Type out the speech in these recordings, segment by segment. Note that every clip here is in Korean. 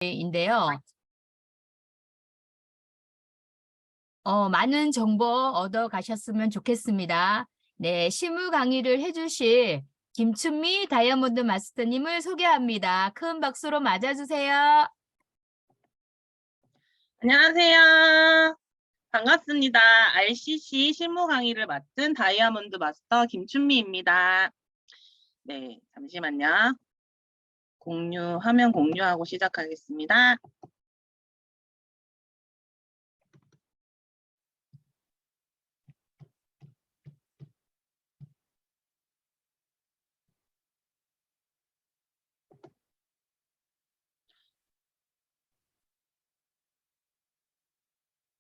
인데요. 많은 정보 얻어 가셨으면 좋겠습니다. 네, 실무 강의를 해주실 김춘미 다이아몬드 마스터님을 소개합니다. 큰 박수로 맞아주세요. 안녕하세요. 반갑습니다. RCC 실무 강의를 맡은 다이아몬드 마스터 김춘미입니다. 네, 잠시만요. 화면 공유하고 시작하겠습니다.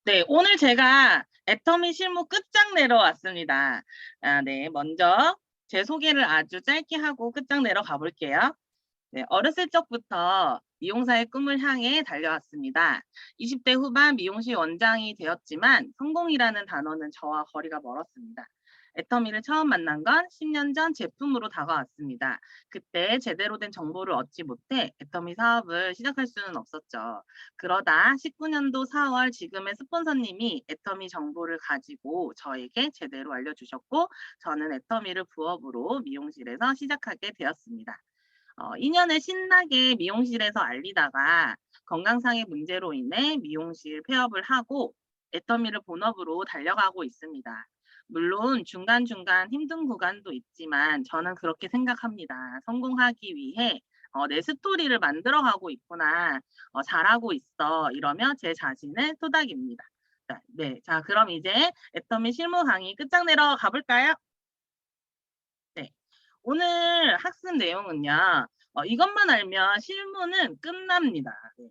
네, 오늘 제가 애터미 실무 끝장내러 왔습니다. 네, 먼저 제 소개를 아주 짧게 하고 끝장내러 가볼게요. 네, 어렸을 적부터 미용사의 꿈을 향해 달려왔습니다. 20대 후반 미용실 원장이 되었지만 성공이라는 단어는 저와 거리가 멀었습니다. 애터미를 처음 만난 건 10년 전 제품으로 다가왔습니다. 그때 제대로 된 정보를 얻지 못해 애터미 사업을 시작할 수는 없었죠. 그러다 19년도 4월 지금의 스폰서님이 애터미 정보를 가지고 저에게 제대로 알려주셨고 저는 애터미를 부업으로 미용실에서 시작하게 되었습니다. 2년을 신나게 미용실에서 알리다가 건강상의 문제로 인해 미용실 폐업을 하고 애터미를 본업으로 달려가고 있습니다. 물론 중간중간 힘든 구간도 있지만 저는 그렇게 생각합니다. 성공하기 위해 내 스토리를 만들어가고 있구나, 잘하고 있어 이러며 제 자신을 토닥입니다. 네, 자 그럼 이제 애터미 실무 강의 끝장내러 가볼까요? 네. 오늘 학습 내용은요. 이것만 알면 실무는 끝납니다. 네.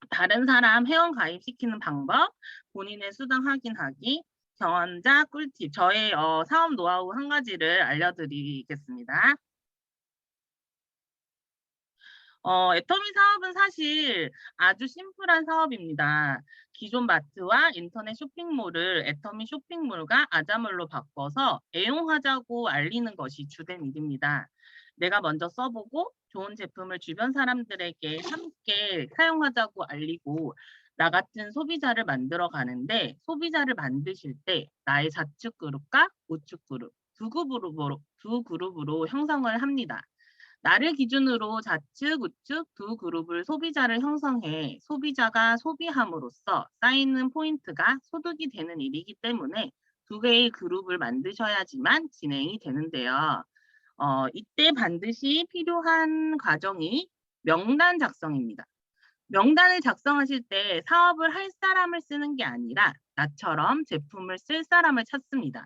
다른 사람 회원 가입시키는 방법, 본인의 수당 확인하기, 경험자 꿀팁. 저의 사업 노하우 한 가지를 알려드리겠습니다. 애터미 사업은 사실 아주 심플한 사업입니다. 기존 마트와 인터넷 쇼핑몰을 애터미 쇼핑몰과 아자몰로 바꿔서 애용하자고 알리는 것이 주된 일입니다. 내가 먼저 써보고 좋은 제품을 주변 사람들에게 함께 사용하자고 알리고 나 같은 소비자를 만들어 가는데 소비자를 만드실 때 나의 좌측 그룹과 우측 그룹 두 그룹으로 형성을 합니다. 나를 기준으로 좌측, 우측 두 그룹을 소비자를 형성해 소비자가 소비함으로써 쌓이는 포인트가 소득이 되는 일이기 때문에 두 개의 그룹을 만드셔야지만 진행이 되는데요. 이때 반드시 필요한 과정이 명단 작성입니다. 명단을 작성하실 때 사업을 할 사람을 쓰는 게 아니라 나처럼 제품을 쓸 사람을 찾습니다.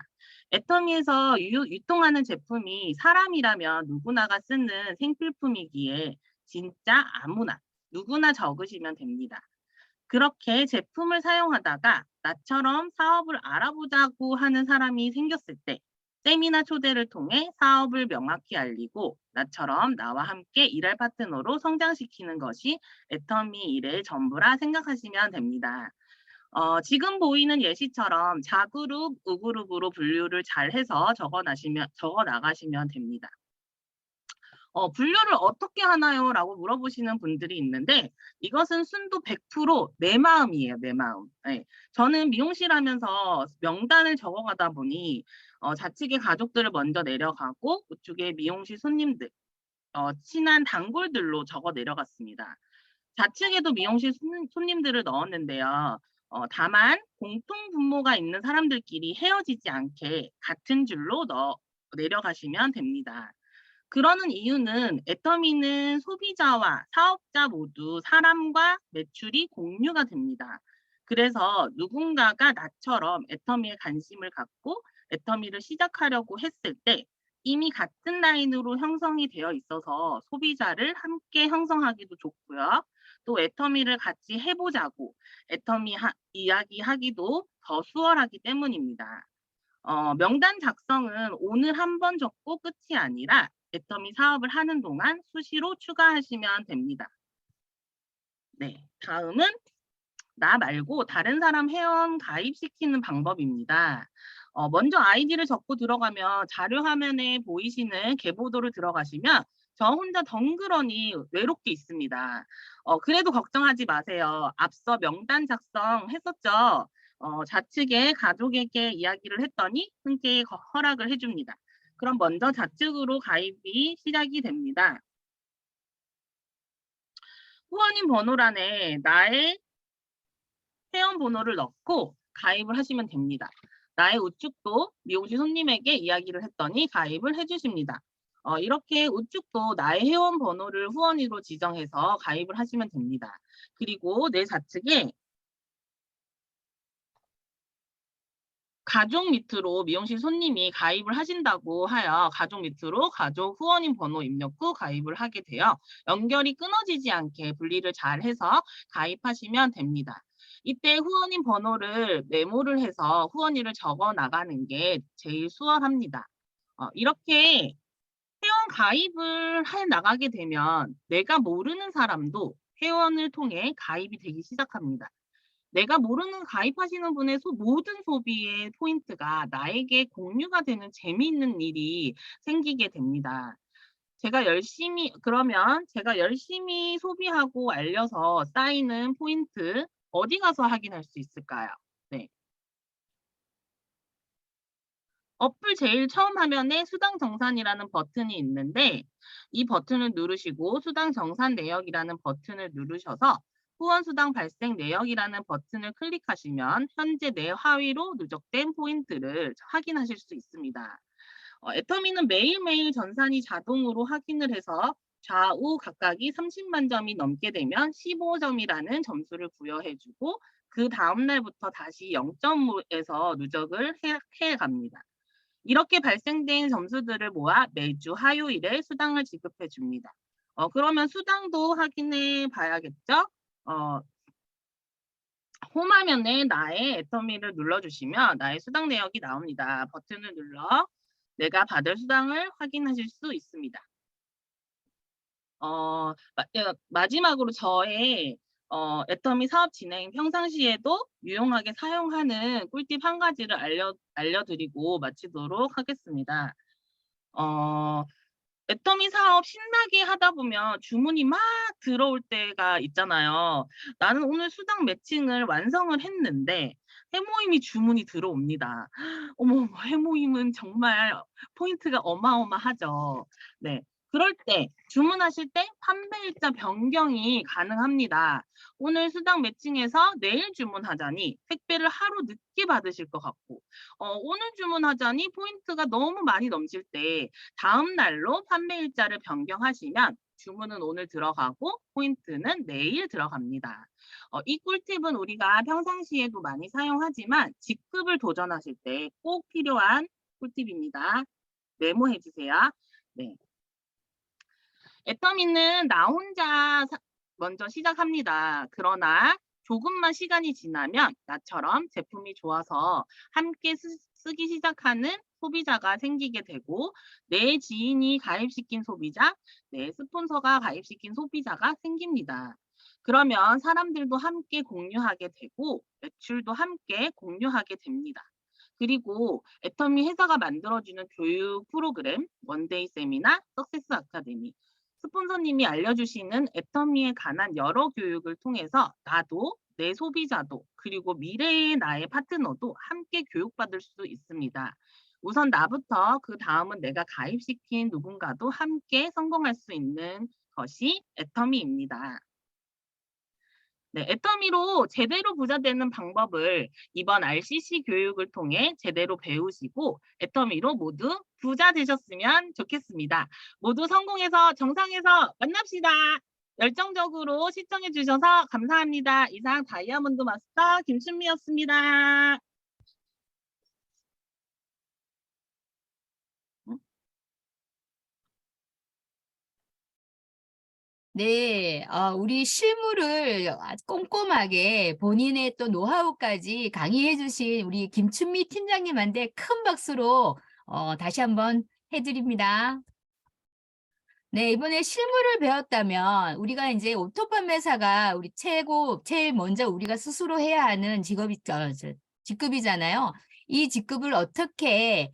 애터미에서 유통하는 제품이 사람이라면 누구나가 쓰는 생필품이기에 진짜 아무나 누구나 적으시면 됩니다. 그렇게 제품을 사용하다가 나처럼 사업을 알아보자고 하는 사람이 생겼을 때 세미나 초대를 통해 사업을 명확히 알리고 나처럼 나와 함께 일할 파트너로 성장시키는 것이 애터미 일의 전부라 생각하시면 됩니다. 지금 보이는 예시처럼 자그룹, 우그룹으로 분류를 잘 해서 적어 나가시면 됩니다. 분류를 어떻게 하나요? 라고 물어보시는 분들이 있는데 이것은 순도 100%내 마음이에요. 내 마음. 네. 저는 미용실 하면서 명단을 적어가다 보니 좌측에 가족들을 먼저 내려가고 우측에 미용실 손님들, 친한 단골들로 적어 내려갔습니다. 좌측에도 미용실 손님들을 넣었는데요. 다만 공통 분모가 있는 사람들끼리 헤어지지 않게 같은 줄로 내려가시면 됩니다. 그러는 이유는 애터미는 소비자와 사업자 모두 사람과 매출이 공유가 됩니다. 그래서 누군가가 나처럼 애터미에 관심을 갖고 애터미를 시작하려고 했을 때 이미 같은 라인으로 형성이 되어 있어서 소비자를 함께 형성하기도 좋고요. 또 애터미를 같이 해보자고 애터미 이야기하기도 더 수월하기 때문입니다. 명단 작성은 오늘 한 번 적고 끝이 아니라 애터미 사업을 하는 동안 수시로 추가하시면 됩니다. 네, 다음은 나 말고 다른 사람 회원 가입시키는 방법입니다. 먼저 아이디를 적고 들어가면 자료 화면에 보이시는 계보도를 들어가시면 저 혼자 덩그러니 외롭게 있습니다. 그래도 걱정하지 마세요. 앞서 명단 작성했었죠. 좌측에 가족에게 이야기를 했더니 흔쾌히 허락을 해줍니다. 그럼 먼저 좌측으로 가입이 시작이 됩니다. 후원인 번호란에 나의 회원 번호를 넣고 가입을 하시면 됩니다. 나의 우측도 미용실 손님에게 이야기를 했더니 가입을 해주십니다. 이렇게 우측도 나의 회원 번호를 후원인으로 지정해서 가입을 하시면 됩니다. 그리고 내 좌측에 가족 밑으로 미용실 손님이 가입을 하신다고 하여 가족 밑으로 가족 후원인 번호 입력 후 가입을 하게 되어 연결이 끊어지지 않게 분리를 잘 해서 가입하시면 됩니다. 이때 후원인 번호를 메모를 해서 후원인을 적어 나가는 게 제일 수월합니다. 이렇게 회원 가입을 해 나가게 되면 내가 모르는 사람도 회원을 통해 가입이 되기 시작합니다. 내가 모르는 가입하시는 분의 모든 소비의 포인트가 나에게 공유가 되는 재미있는 일이 생기게 됩니다. 그러면 제가 열심히 소비하고 알려서 쌓이는 포인트 어디 가서 확인할 수 있을까요? 네. 어플 제일 처음 화면에 수당 정산이라는 버튼이 있는데 이 버튼을 누르시고 수당 정산 내역이라는 버튼을 누르셔서 후원 수당 발생 내역이라는 버튼을 클릭하시면 현재 내 하위로 누적된 포인트를 확인하실 수 있습니다. 애터미는 매일매일 전산이 자동으로 확인을 해서 좌우 각각이 30만 점이 넘게 되면 15점이라는 점수를 부여해주고 그 다음 날부터 다시 0점에서 누적을 해 갑니다. 이렇게 발생된 점수들을 모아 매주 화요일에 수당을 지급해 줍니다. 그러면 수당도 확인해 봐야겠죠? 홈화면에 나의 애터미를 눌러주시면 나의 수당 내역이 나옵니다. 버튼을 눌러 내가 받을 수당을 확인하실 수 있습니다. 마지막으로 저의 애터미 사업 진행 평상시에도 유용하게 사용하는 꿀팁 한 가지를 알려드리고 마치도록 하겠습니다. 애터미 사업 신나게 하다 보면 주문이 막 들어올 때가 있잖아요. 나는 오늘 수당 매칭을 완성을 했는데 해모임이 주문이 들어옵니다. 어머, 해모임은 정말 포인트가 어마어마하죠. 네. 그럴 때 주문하실 때 판매일자 변경이 가능합니다. 오늘 수당 매칭해서 내일 주문하자니 택배를 하루 늦게 받으실 것 같고 오늘 주문하자니 포인트가 너무 많이 넘칠 때 다음 날로 판매일자를 변경하시면 주문은 오늘 들어가고 포인트는 내일 들어갑니다. 이 꿀팁은 우리가 평상시에도 많이 사용하지만 직급을 도전하실 때 꼭 필요한 꿀팁입니다. 메모해 주세요. 네. 애터미는 나 혼자 먼저 시작합니다. 그러나 조금만 시간이 지나면 나처럼 제품이 좋아서 함께 쓰기 시작하는 소비자가 생기게 되고 내 지인이 가입시킨 소비자, 내 스폰서가 가입시킨 소비자가 생깁니다. 그러면 사람들도 함께 공유하게 되고 매출도 함께 공유하게 됩니다. 그리고 애터미 회사가 만들어주는 교육 프로그램, 원데이 세미나, 석세스 아카데미, 스폰서님이 알려주시는 애터미에 관한 여러 교육을 통해서 나도 내 소비자도 그리고 미래의 나의 파트너도 함께 교육받을 수 있습니다. 우선 나부터 그 다음은 내가 가입시킨 누군가도 함께 성공할 수 있는 것이 애터미입니다. 네, 애터미로 제대로 부자 되는 방법을 이번 RCC 교육을 통해 제대로 배우시고 애터미로 모두 부자 되셨으면 좋겠습니다. 모두 성공해서 정상에서 만납시다. 열정적으로 시청해 주셔서 감사합니다. 이상 다이아몬드 마스터 김춘미였습니다. 네, 우리 실무를 아주 꼼꼼하게 본인의 또 노하우까지 강의해 주신 우리 김춘미 팀장님한테 큰 박수로 다시 한번 해드립니다. 네, 이번에 실무를 배웠다면 우리가 이제 오토 판매사가 우리 제일 먼저 우리가 스스로 해야 하는 직급이잖아요. 이 직급을 어떻게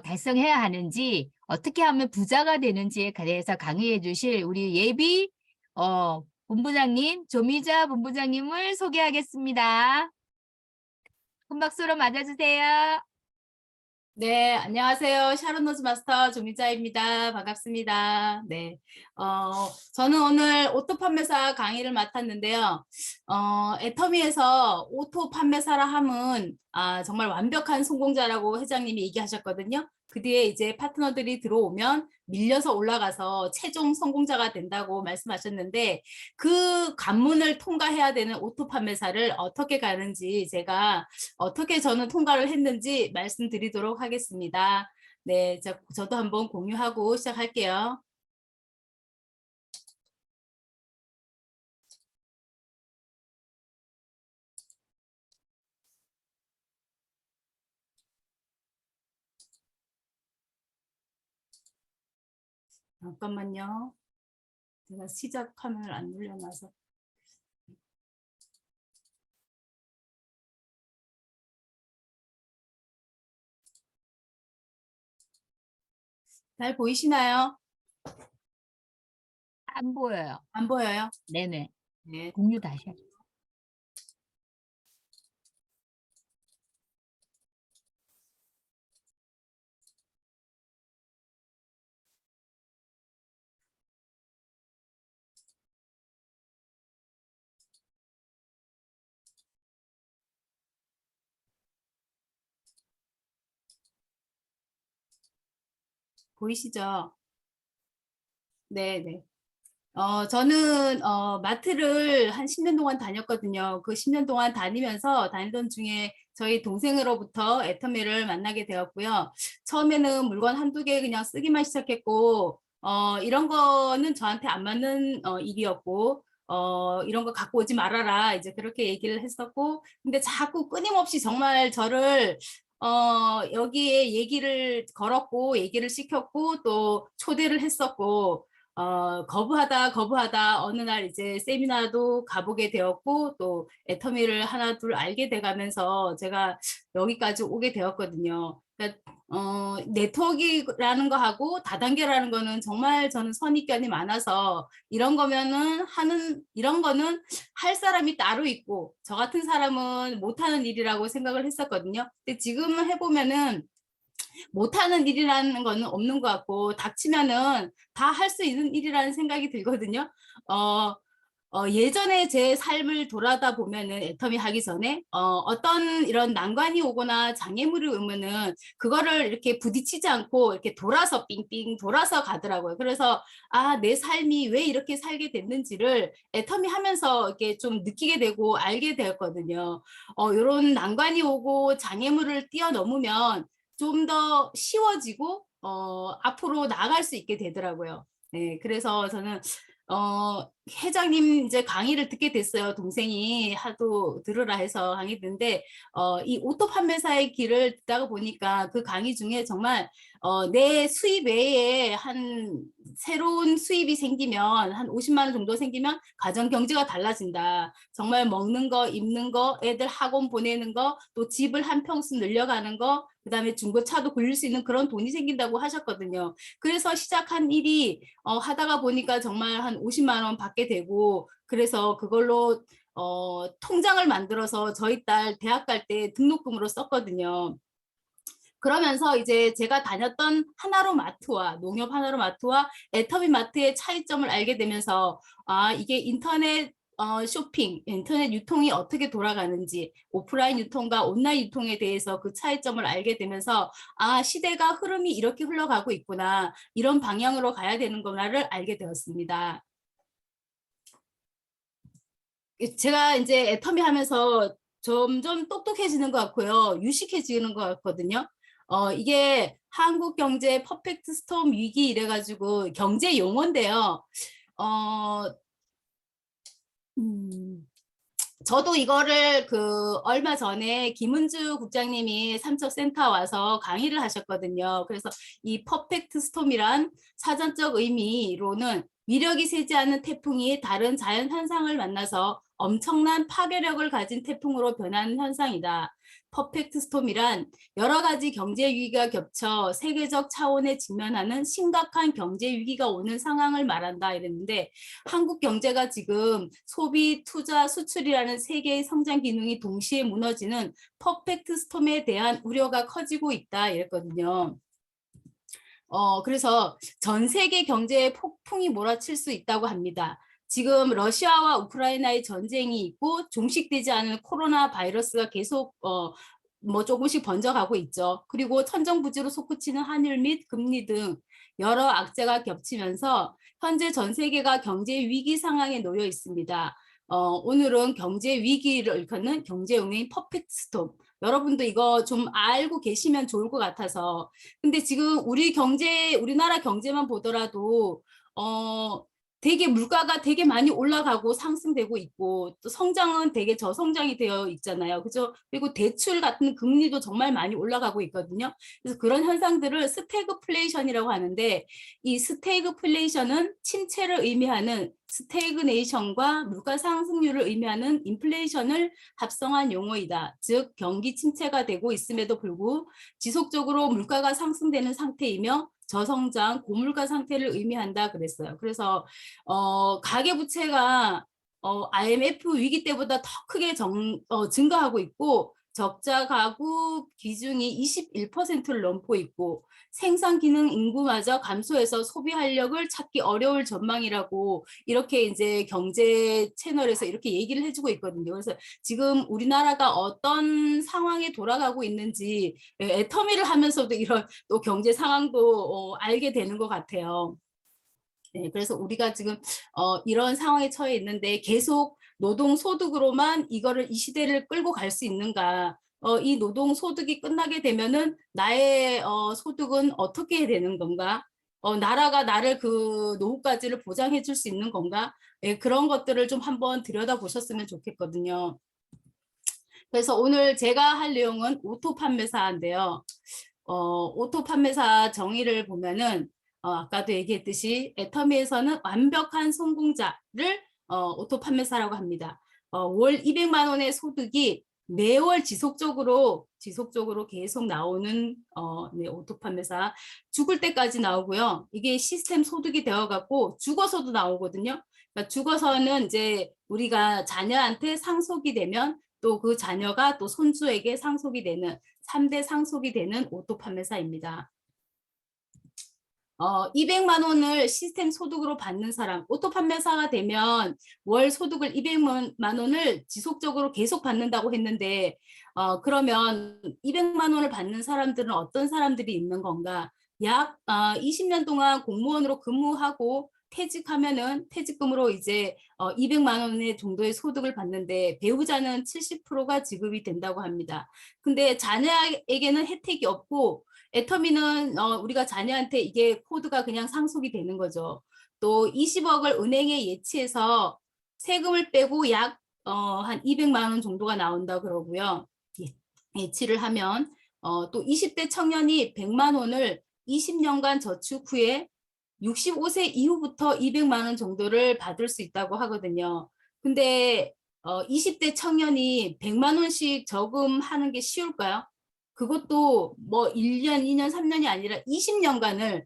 달성해야 하는지 어떻게 하면 부자가 되는지에 대해서 강의해 주실 우리 예비 본부장님, 조미자 본부장님을 소개하겠습니다. 큰 박수로 맞아주세요. 네, 안녕하세요. 샤론 노즈 마스터 조미자입니다. 반갑습니다. 네, 저는 오늘 오토 판매사 강의를 맡았는데요. 애터미에서 오토 판매사라 함은 정말 완벽한 성공자라고 회장님이 얘기하셨거든요. 그 뒤에 이제 파트너들이 들어오면 밀려서 올라가서 최종 성공자가 된다고 말씀하셨는데 그 관문을 통과해야 되는 오토 판매사를 어떻게 가는지 제가 어떻게 저는 통과를 했는지 말씀드리도록 하겠습니다. 네, 저도 한번 공유하고 시작할게요. 잠깐만요. 제가 시작 화면을 안 눌러놔서. 잘 보이시나요? 안 보여요. 안 보여요? 네네. 네. 공유 다시 할게요. 보이시죠? 네, 네. 저는 마트를 한 10년 동안 다녔거든요. 그 10년 동안 다니던 중에 저희 동생으로부터 애터미를 만나게 되었고요. 처음에는 물건 한두 개 그냥 쓰기만 시작했고 이런 거는 저한테 안 맞는 일이었고 이런 거 갖고 오지 말아라 이제 그렇게 얘기를 했었고 근데 자꾸 끊임없이 정말 저를 여기에 얘기를 걸었고 얘기를 시켰고 또 초대를 했었고 거부하다 어느 날 이제 세미나도 가보게 되었고 또 애터미를 하나 둘 알게 돼가면서 제가 여기까지 오게 되었거든요. 그러니까 네트워크라는 거하고 다단계라는 거는 정말 저는 선입견이 많아서 이런 거면은 이런 거는 할 사람이 따로 있고 저 같은 사람은 못하는 일이라고 생각을 했었거든요. 근데 지금은 해보면은 못하는 일이라는 거는 없는 것 같고 닥치면은 다 할 수 있는 일이라는 생각이 들거든요. 예전에 제 삶을 돌아다 보면은 애터미 하기 전에 어떤 이런 난관이 오거나 장애물이 오면은 그거를 이렇게 부딪히지 않고 이렇게 돌아서 삥삥 돌아서 가더라고요. 그래서 내 삶이 왜 이렇게 살게 됐는지를 애터미 하면서 이렇게 좀 느끼게 되고 알게 되었거든요. 이런 난관이 오고 장애물을 뛰어넘으면 좀 더 쉬워지고 앞으로 나아갈 수 있게 되더라고요. 네, 그래서 저는 회장님 이제 강의를 듣게 됐어요. 동생이 하도 들으라 해서 강의 듣는데 이 오토 판매사의 길을 듣다가 보니까 그 강의 중에 정말 내 수입 외에 한 새로운 수입이 생기면 한 50만 원 정도 생기면 가정 경제가 달라진다. 정말 먹는 거, 입는 거, 애들 학원 보내는 거, 또 집을 한 평수 늘려가는 거, 그다음에 중고차도 굴릴 수 있는 그런 돈이 생긴다고 하셨거든요. 그래서 시작한 일이 하다가 보니까 정말 한 50만 원 받게 되고 그래서 그걸로 통장을 만들어서 저희 딸 대학 갈 때 등록금으로 썼거든요. 그러면서 이제 제가 다녔던 하나로마트와 농협 하나로마트와 애터미 마트의 차이점을 알게 되면서 이게 인터넷 쇼핑, 인터넷 유통이 어떻게 돌아가는지 오프라인 유통과 온라인 유통에 대해서 그 차이점을 알게 되면서 시대가 흐름이 이렇게 흘러가고 있구나 이런 방향으로 가야 되는구나를 알게 되었습니다. 제가 이제 애터미 하면서 점점 똑똑해지는 것 같고요. 유식해지는 것 같거든요. 이게 한국 경제 퍼펙트 스톰 위기 이래가지고 경제 용어인데요. 저도 이거를 얼마 전에 김은주 국장님이 삼척센터 와서 강의를 하셨거든요. 그래서 이 퍼펙트 스톰이란 사전적 의미로는 위력이 세지 않은 태풍이 다른 자연 현상을 만나서 엄청난 파괴력을 가진 태풍으로 변하는 현상이다. 퍼펙트 스톰이란 여러 가지 경제 위기가 겹쳐 세계적 차원에 직면하는 심각한 경제 위기가 오는 상황을 말한다 이랬는데, 한국 경제가 지금 소비, 투자, 수출이라는 세 개의 성장 기능이 동시에 무너지는 퍼펙트 스톰에 대한 우려가 커지고 있다 이랬거든요. 그래서 전 세계 경제에 폭풍이 몰아칠 수 있다고 합니다. 지금 러시아와 우크라이나의 전쟁이 있고 종식되지 않은 코로나 바이러스가 계속 뭐 조금씩 번져가고 있죠. 그리고 천정부지로 솟구치는 환율 및 금리 등 여러 악재가 겹치면서 현재 전 세계가 경제 위기 상황에 놓여 있습니다. 오늘은 경제 위기를 일컫는 경제 용어인 퍼펙트 스톰. 여러분도 이거 좀 알고 계시면 좋을 것 같아서. 근데 지금 우리나라 경제만 보더라도 되게 물가가 되게 많이 올라가고 상승되고 있고, 또 성장은 되게 저성장이 되어 있잖아요. 그죠? 그리고 대출 같은 금리도 정말 많이 올라가고 있거든요. 그래서 그런 현상들을 스태그플레이션이라고 하는데, 이 스태그플레이션은 침체를 의미하는 스태그네이션과 물가 상승률을 의미하는 인플레이션을 합성한 용어이다. 즉 경기 침체가 되고 있음에도 불구하고 지속적으로 물가가 상승되는 상태이며 저성장, 고물가 상태를 의미한다 그랬어요. 그래서 가계부채가 IMF 위기 때보다 더 크게 증가하고 있고, 적자 가구 비중이 21%를 넘고 있고, 생산 기능 인구마저 감소해서 소비 활력을 찾기 어려울 전망이라고 이렇게 이제 경제 채널에서 이렇게 얘기를 해주고 있거든요. 그래서 지금 우리나라가 어떤 상황에 돌아가고 있는지 애터미를 하면서도 이런 또 경제 상황도 알게 되는 것 같아요. 네, 그래서 우리가 지금 이런 상황에 처해 있는데 계속 노동소득으로만 이 시대를 끌고 갈 수 있는가? 이 노동소득이 끝나게 되면은 나의 소득은 어떻게 되는 건가? 나라가 나를 그 노후까지를 보장해 줄 수 있는 건가? 예, 그런 것들을 좀 한번 들여다보셨으면 좋겠거든요. 그래서 오늘 제가 할 내용은 오토 판매사인데요. 오토 판매사 정의를 보면은 아까도 얘기했듯이 애터미에서는 완벽한 성공자를 오토 판매사라고 합니다. 월 200만 원의 소득이 매월 지속적으로 계속 나오는 네, 오토 판매사. 죽을 때까지 나오고요. 이게 시스템 소득이 되어갖고 죽어서도 나오거든요. 그러니까 죽어서는 이제 우리가 자녀한테 상속이 되면 또 그 자녀가 또 손주에게 상속이 되는 3대 상속이 되는 오토 판매사입니다. 200만 원을 시스템 소득으로 받는 사람, 오토 판매사가 되면 월 소득을 200만 원을 지속적으로 계속 받는다고 했는데, 그러면 200만 원을 받는 사람들은 어떤 사람들이 있는 건가? 약 20년 동안 공무원으로 근무하고 퇴직하면은 퇴직금으로 이제 200만 원의 정도의 소득을 받는데, 배우자는 70%가 지급이 된다고 합니다. 근데 자녀에게는 혜택이 없고, 애터미는 우리가 자녀한테 이게 코드가 그냥 상속이 되는 거죠. 또 20억을 은행에 예치해서 세금을 빼고 약 한 200만 원 정도가 나온다 그러고요. 예치를 하면 또 20대 청년이 100만 원을 20년간 저축 후에 65세 이후부터 200만 원 정도를 받을 수 있다고 하거든요. 근데 20대 청년이 100만 원씩 저금하는 게 쉬울까요? 그것도 뭐 1년, 2년, 3년이 아니라 20년간을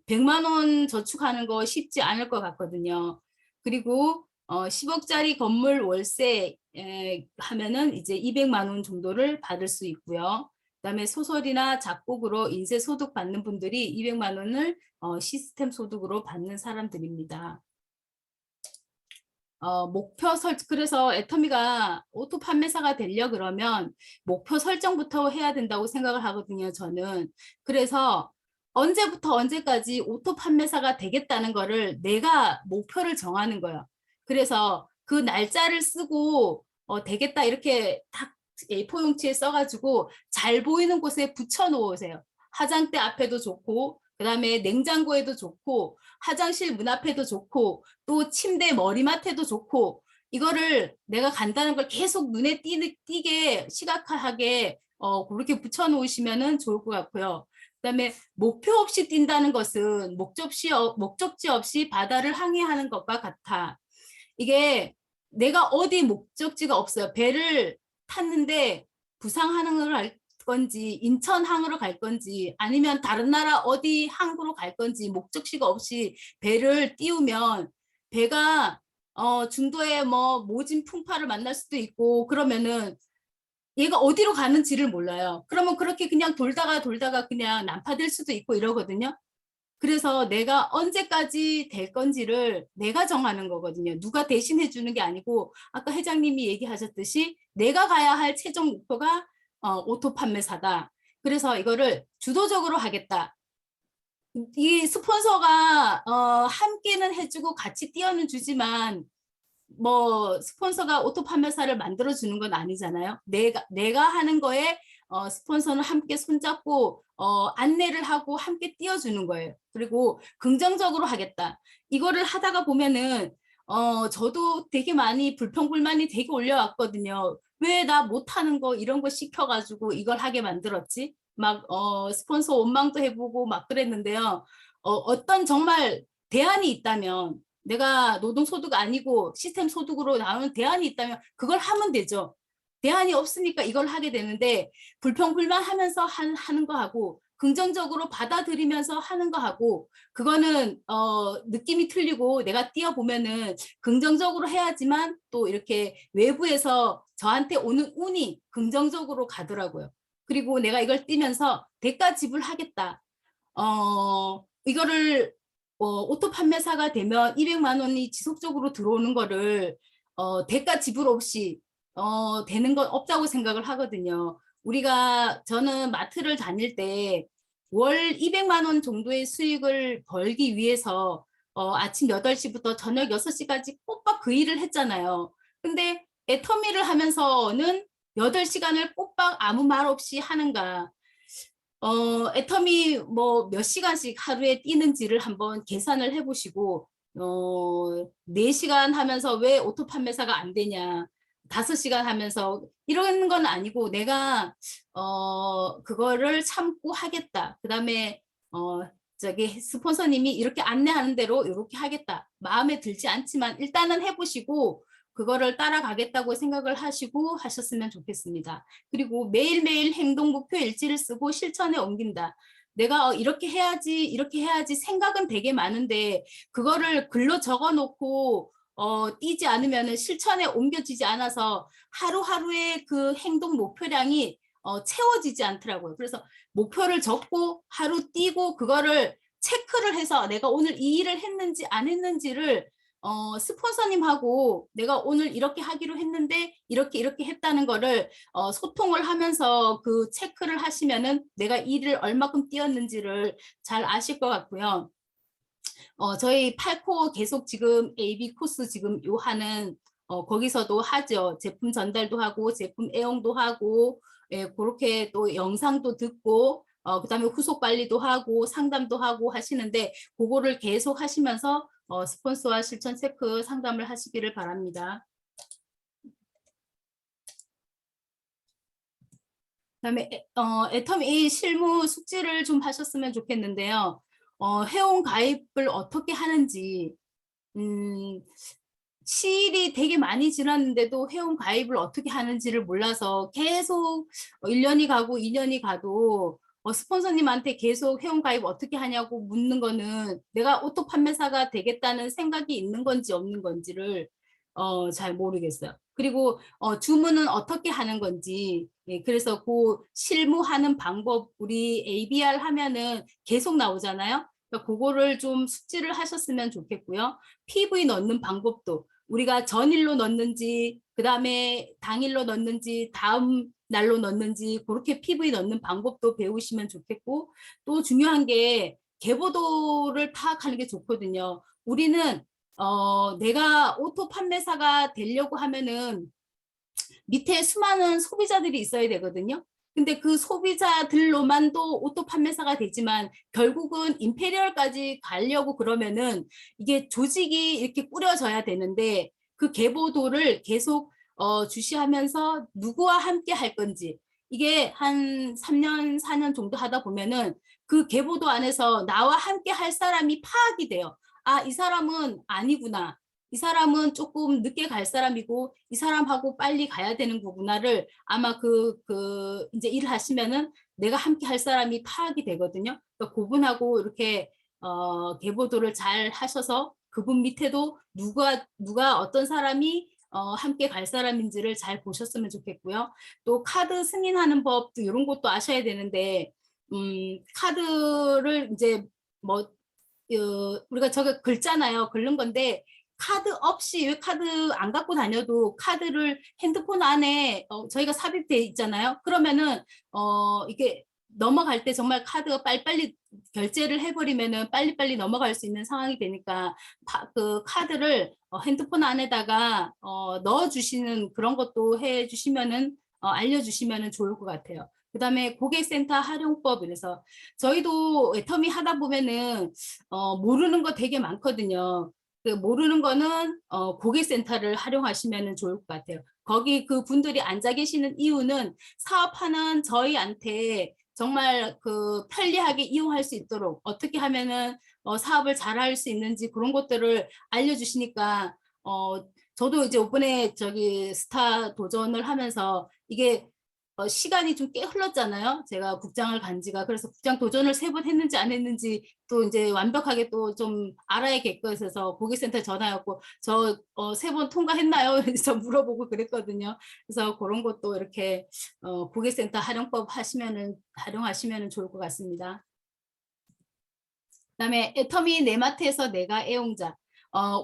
100만 원 저축하는 거 쉽지 않을 것 같거든요. 그리고 10억짜리 건물 월세 하면은 이제 200만 원 정도를 받을 수 있고요. 그다음에 소설이나 작곡으로 인쇄 소득 받는 분들이 200만 원을 시스템 소득으로 받는 사람들입니다. 그래서 애터미가 오토 판매사가 되려 그러면 목표 설정부터 해야 된다고 생각을 하거든요, 저는. 그래서 언제부터 언제까지 오토 판매사가 되겠다는 거를 내가 목표를 정하는 거예요. 그래서 그 날짜를 쓰고 되겠다 이렇게 딱 A4 용지에 써가지고 잘 보이는 곳에 붙여 놓으세요. 화장대 앞에도 좋고, 그 다음에 냉장고에도 좋고, 화장실 문 앞에도 좋고, 또 침대 머리맡에도 좋고, 이거를 내가 간다는 걸 계속 눈에 띄게 시각화하게 그렇게 붙여 놓으시면 좋을 것 같고요. 그다음에 목표 없이 뛴다는 것은 목적지 없이 바다를 항해하는 것과 같아. 이게 내가 어디 목적지가 없어요. 배를 탔는데 부산항으로 갈 건지 인천항으로 갈 건지 아니면 다른 나라 어디 항구로 갈 건지 목적지가 없이 배를 띄우면 배가 중도에 뭐 모진 풍파를 만날 수도 있고 그러면은 얘가 어디로 가는지를 몰라요. 그러면 그렇게 그냥 돌다가 그냥 난파될 수도 있고 이러거든요. 그래서 내가 언제까지 될 건지를 내가 정하는 거거든요. 누가 대신해 주는 게 아니고 아까 회장님이 얘기하셨듯이 내가 가야 할 최종 목표가 오토 판매사다. 그래서 이거를 주도적으로 하겠다. 이 스폰서가 함께는 해주고 같이 뛰어는 주지만 뭐 스폰서가 오토 판매사를 만들어 주는 건 아니잖아요. 내가 하는 거에 스폰서는 함께 손잡고 안내를 하고 함께 띄워주는 거예요. 그리고 긍정적으로 하겠다. 이거를 하다가 보면은 저도 되게 많이 불평불만이 되게 올려왔거든요. 왜 나 못하는 거 이런 거 시켜가지고 이걸 하게 만들었지? 막 스폰서 원망도 해보고 막 그랬는데요. 어떤 정말 대안이 있다면 내가 노동소득 아니고 시스템 소득으로 나오는 대안이 있다면 그걸 하면 되죠. 대안이 없으니까 이걸 하게 되는데 불평불만하면서 하는 거 하고 긍정적으로 받아들이면서 하는 거 하고 그거는 느낌이 틀리고 내가 뛰어보면은 긍정적으로 해야지만 또 이렇게 외부에서 저한테 오는 운이 긍정적으로 가더라고요. 그리고 내가 이걸 뛰면서 대가 지불하겠다. 이거를 오토 판매사가 되면 200만 원이 지속적으로 들어오는 거를 대가 지불 없이 되는 건 없다고 생각을 하거든요. 저는 마트를 다닐 때 월 200만 원 정도의 수익을 벌기 위해서 아침 8시부터 저녁 6시까지 꼬박 그 일을 했잖아요. 근데 애터미를 하면서는 8시간을 꼬박 아무 말 없이 하는가. 애터미 뭐 몇 시간씩 하루에 뛰는지를 한번 계산을 해보시고 4시간 하면서 왜 오토 판매사가 안 되냐 5시간 하면서 이런 건 아니고 내가 그거를 참고 하겠다. 그 다음에 저기 스폰서님이 이렇게 안내하는 대로 이렇게 하겠다. 마음에 들지 않지만 일단은 해보시고 그거를 따라가겠다고 생각을 하시고 하셨으면 좋겠습니다. 그리고 매일매일 행동 목표 일지를 쓰고 실천에 옮긴다. 내가 이렇게 해야지 생각은 되게 많은데 그거를 글로 적어놓고 뛰지 않으면 실천에 옮겨지지 않아서 하루하루의 그 행동 목표량이 채워지지 않더라고요. 그래서 목표를 적고 하루 뛰고 그거를 체크를 해서 내가 오늘 이 일을 했는지 안 했는지를 스폰서님하고 내가 오늘 이렇게 하기로 했는데 이렇게 했다는 거를 소통을 하면서 그 체크를 하시면은 내가 일을 얼마큼 뛰었는지를 잘 아실 것 같고요. 저희 8코어 계속 지금 AB 코스 지금 요 하는 거기서도 하죠. 제품 전달도 하고 제품 애용도 하고 예, 그렇게 또 영상도 듣고 그다음에 후속 관리도 하고 상담도 하고 하시는데 그거를 계속 하시면서 스폰서와 실천 체크 상담을 하시기를 바랍니다. 그다음에 애터미 실무 숙지를 좀 하셨으면 좋겠는데요. 회원 가입을 어떻게 하는지 시일이 되게 많이 지났는데도 회원 가입을 어떻게 하는지를 몰라서 계속 1년이 가고 2년이 가도 스폰서님한테 계속 회원 가입 어떻게 하냐고 묻는 거는 내가 오토 판매사가 되겠다는 생각이 있는 건지 없는 건지를 잘 모르겠어요. 그리고 주문은 어떻게 하는 건지 예, 그래서 그 실무하는 방법 우리 ABR 하면은 계속 나오잖아요. 그러니까 그거를 좀 숙지를 하셨으면 좋겠고요. PV 넣는 방법도 우리가 전일로 넣는지 그 다음에 당일로 넣는지 다음 날로 넣는지 그렇게 PV 넣는 방법도 배우시면 좋겠고 또 중요한 게 계보도를 파악하는 게 좋거든요. 우리는 내가 오토 판매사가 되려고 하면은 밑에 수많은 소비자들이 있어야 되거든요. 근데 그 소비자들로만도 오토 판매사가 되지만 결국은 임페리얼까지 가려고 그러면은 이게 조직이 이렇게 꾸려져야 되는데 그 계보도를 계속 주시하면서 누구와 함께 할 건지 이게 한 3년, 4년 정도 하다 보면은 그 계보도 안에서 나와 함께 할 사람이 파악이 돼요. 아, 이 사람은 아니구나. 이 사람은 조금 늦게 갈 사람이고 이 사람하고 빨리 가야 되는 거구나를 아마 이제 일을 하시면은 내가 함께 할 사람이 파악이 되거든요. 그러니까 그분하고 이렇게 계보도를 잘 하셔서 그분 밑에도 누가 어떤 사람이 함께 갈 사람인지를 잘 보셨으면 좋겠고요. 또 카드 승인하는 법도 이런 것도 아셔야 되는데 카드를 이제 뭐 우리가 저거 긁잖아요. 긁는 건데 카드 없이 왜 카드 안 갖고 다녀도 카드를 핸드폰 안에 저희가 삽입돼 있잖아요. 그러면은 이게 넘어갈 때 정말 카드가 빨리빨리 결제를 해버리면은 빨리빨리 넘어갈 수 있는 상황이 되니까 그 카드를 핸드폰 안에다가 넣어주시는 그런 것도 해주시면은 알려주시면은 좋을 것 같아요. 그다음에 고객센터 활용법 이래서 저희도 애터미 하다 보면은 모르는 거 되게 많거든요. 그 모르는 거는 고객센터를 활용하시면 좋을 것 같아요. 거기 그 분들이 앉아 계시는 이유는 사업하는 저희한테 정말 그 편리하게 이용할 수 있도록 어떻게 하면은 사업을 잘 할 수 있는지 그런 것들을 알려주시니까 저도 이제 이번에 저기 스타 도전을 하면서 이게 시간이 좀 꽤 흘렀잖아요. 제가 국장을 간 지가. 그래서 국장 도전을 3번 했는지 안 했는지 또 이제 완벽하게 또 좀 알아야겠어서 고객센터에 전화했고 저 3번 통과했나요? 그래서 물어보고 그랬거든요. 그래서 그런 것도 이렇게 고객센터 활용법 활용하시면은 좋을 것 같습니다. 그다음에 애터미 네마트에서 내가 애용자.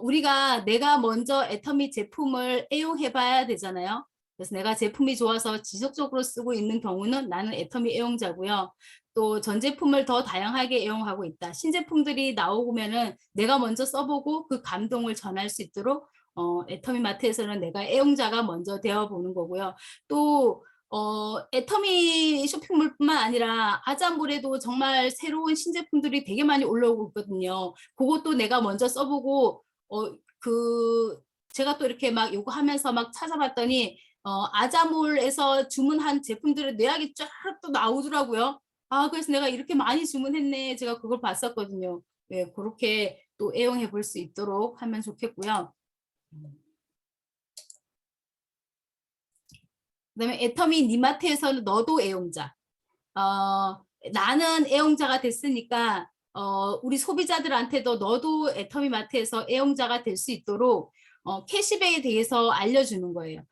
우리가 내가 먼저 애터미 제품을 애용해 봐야 되잖아요. 그래서 내가 제품이 좋아서 지속적으로 쓰고 있는 경우는 나는 애터미 애용자고요. 또 전 제품을 더 다양하게 애용하고 있다. 신제품들이 나오면은 내가 먼저 써보고 그 감동을 전할 수 있도록 애터미 마트에서는 내가 애용자가 먼저 되어보는 거고요. 또 애터미 쇼핑몰뿐만 아니라 아자몰에도 정말 새로운 신제품들이 되게 많이 올라오고 있거든요. 그것도 내가 먼저 써보고 제가 또 이렇게 막 요거 하면서 막 찾아봤더니 아자몰에서 주문한 제품들의 내역이 쫙 또 나오더라고요. 아, 그래서 내가 이렇게 많이 주문했네. 제가 그걸 봤었거든요. 네, 그렇게 또 애용해 볼 수 있도록 하면 좋겠고요. 그다음에 애터미 니마트에서는 너도 애용자. 나는 애용자가 됐으니까 우리 소비자들한테도 너도 애터미 마트에서 애용자가 될 수 있도록 캐시백에 대해서 알려주는 거예요.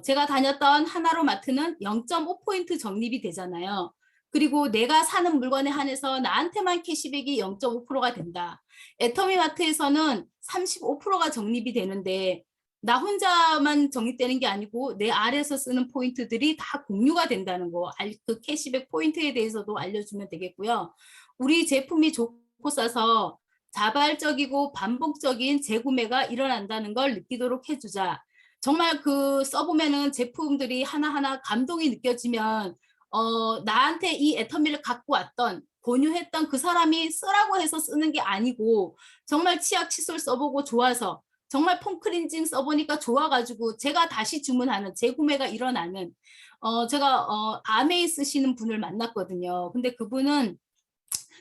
제가 다녔던 하나로 마트는 0.5포인트 적립이 되잖아요. 그리고 내가 사는 물건에 한해서 나한테만 캐시백이 0.5%가 된다. 애터미 마트에서는 35%가 적립이 되는데 나 혼자만 적립되는 게 아니고 내 아래에서 쓰는 포인트들이 다 공유가 된다는 거, 그 캐시백 포인트에 대해서도 알려주면 되겠고요. 우리 제품이 좋고 싸서 자발적이고 반복적인 재구매가 일어난다는 걸 느끼도록 해주자. 정말 그 써보면은 제품들이 하나하나 감동이 느껴지면 나한테 이 애터미를 갖고 왔던 권유했던 그 사람이 쓰라고 해서 쓰는 게 아니고 정말 치약 칫솔 써보고 좋아서 정말 폼클렌징 써보니까 좋아가지고 제가 다시 주문하는 재구매가 일어나는 제가 아메이 쓰시는 분을 만났거든요. 근데 그분은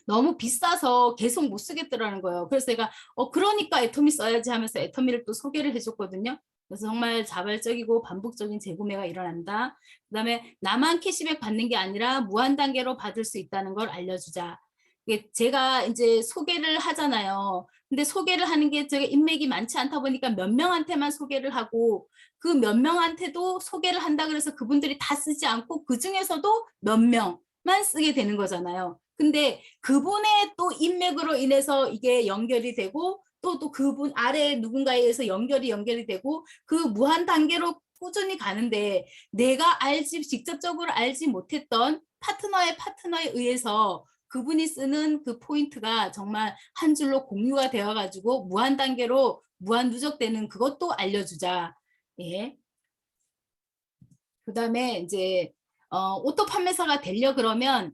너무 비싸서 계속 못 쓰겠더라는 거예요. 그래서 제가 그러니까 애터미 써야지 하면서 애터미를 또 소개를 해줬거든요. 그래서 정말 자발적이고 반복적인 재구매가 일어난다. 그다음에 나만 캐시백 받는 게 아니라 무한 단계로 받을 수 있다는 걸 알려주자. 제가 이제 소개를 하잖아요. 근데 소개를 하는 게 제가 인맥이 많지 않다 보니까 몇 명한테만 소개를 하고 그 몇 명한테도 소개를 한다 그래서 그분들이 다 쓰지 않고 그 중에서도 몇 명만 쓰게 되는 거잖아요. 근데 그분의 또 인맥으로 인해서 이게 연결이 되고 또 그분 아래 누군가에 의해서 연결이 되고 그 무한 단계로 꾸준히 가는데 내가 직접적으로 알지 못했던 파트너에 의해서 그분이 쓰는 그 포인트가 정말 한 줄로 공유가 되어가지고 무한 단계로 무한 누적되는 그것도 알려주자. 예. 그다음에 이제 오토 판매사가 되려 그러면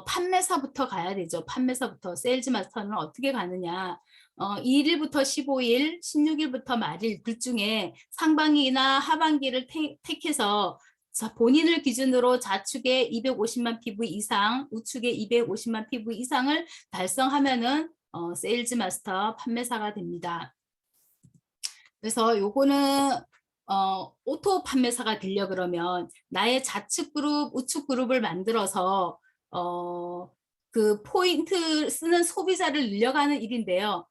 판매사부터 가야 되죠. 판매사부터. 세일즈 마스터는 어떻게 가느냐. 1일부터 15일, 16일부터 말일 둘 중에 상반기나 하반기를 택해서 본인을 기준으로 좌측에 250만 PV 이상, 우측에 250만 PV 이상을 달성하면은 세일즈 마스터 판매사가 됩니다. 그래서 요거는 오토 판매사가 되려 그러면 나의 좌측 그룹, 우측 그룹을 만들어서 그 포인트 쓰는 소비자를 늘려가는 일인데요.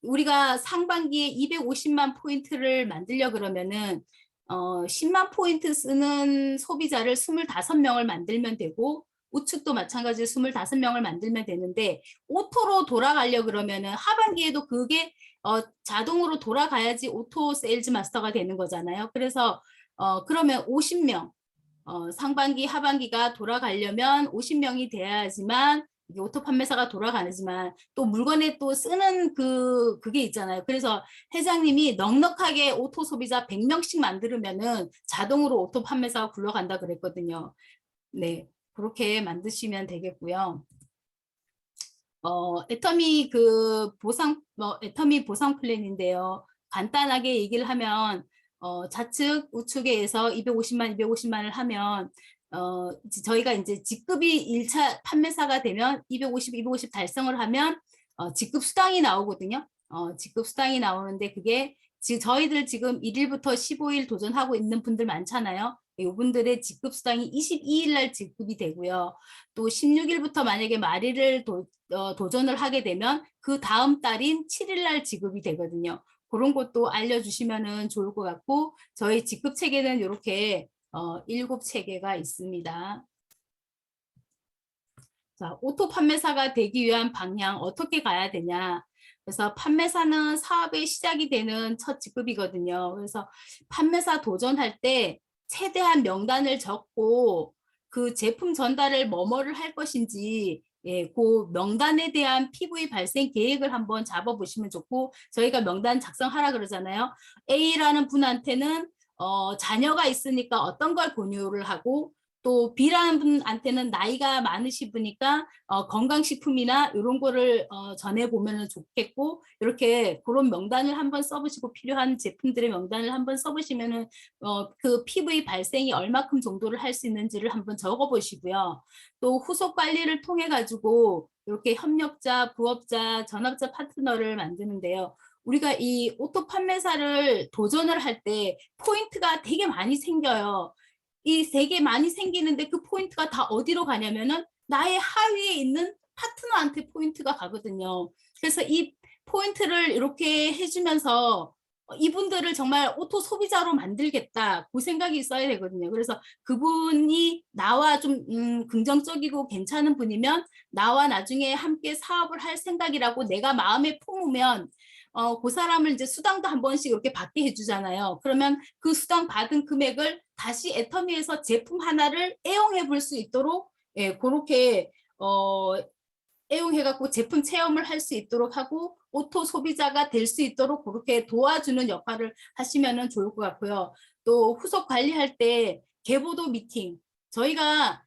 우리가 상반기에 250만 포인트를 만들려 그러면은 10만 포인트 쓰는 소비자를 25명을 만들면 되고 우측도 마찬가지로 25명을 만들면 되는데 오토로 돌아가려 그러면은 하반기에도 그게 자동으로 돌아가야지 오토 세일즈 마스터가 되는 거잖아요. 그래서 그러면 50명 상반기 하반기가 돌아가려면 50명이 돼야지만 이게 오토 판매사가 돌아가지만 또 물건에 또 쓰는 그게 있잖아요. 그래서 회장님이 넉넉하게 오토 소비자 100명씩 만들면은 자동으로 오토 판매사가 굴러간다 그랬거든요. 네, 그렇게 만드시면 되겠고요. 애터미 애터미 보상 플랜인데요. 간단하게 얘기를 하면 좌측 우측에서 250만을 하면 저희가 이제 직급이 1차 판매사가 되면 250 달성을 하면 직급 수당이 나오거든요. 직급 수당이 나오는데 그게 저희들 지금 1일부터 15일 도전하고 있는 분들 많잖아요. 이분들의 직급 수당이 22일 날 직급이 되고요. 또 16일부터 만약에 말일을 도전을 하게 되면 그 다음 달인 7일 날 지급이 되거든요. 그런 것도 알려주시면 좋을 것 같고 저희 직급 체계는 이렇게 7체계가 있습니다. 자, 오토 판매사가 되기 위한 방향 어떻게 가야 되냐. 그래서 판매사는 사업의 시작이 되는 첫 직급이거든요. 그래서 판매사 도전할 때 최대한 명단을 적고 그 제품 전달을 뭐뭐를 할 것인지 그 명단에 대한 PV 발생 계획을 한번 잡아보시면 좋고 저희가 명단 작성하라 그러잖아요. A라는 분한테는 자녀가 있으니까 어떤 걸 권유를 하고 또 B라는 분한테는 나이가 많으신 분이니까 건강식품이나 이런 거를 전해보면 좋겠고 이렇게 그런 명단을 한번 써보시고 필요한 제품들의 명단을 한번 써보시면은 그 PV 발생이 얼마큼 정도를 할 수 있는지를 한번 적어보시고요. 또 후속 관리를 통해 가지고 이렇게 협력자, 부업자, 전업자 파트너를 만드는데요. 우리가 이 오토 판매사를 도전을 할 때 포인트가 되게 많이 생겨요. 이 되게 많이 생기는데 그 포인트가 다 어디로 가냐면은 나의 하위에 있는 파트너한테 포인트가 가거든요. 그래서 이 포인트를 이렇게 해주면서 이분들을 정말 오토 소비자로 만들겠다 그 생각이 있어야 되거든요. 그래서 그분이 나와 좀 긍정적이고 괜찮은 분이면 나와 나중에 함께 사업을 할 생각이라고 내가 마음에 품으면 그 사람을 이제 수당도 한 번씩 이렇게 받게 해주잖아요. 그러면 그 수당 받은 금액을 다시 애터미에서 제품 하나를 애용해 볼 수 있도록 그렇게 애용해갖고 제품 체험을 할 수 있도록 하고 오토 소비자가 될 수 있도록 그렇게 도와주는 역할을 하시면 좋을 것 같고요. 또 후속 관리할 때 계보도 미팅 저희가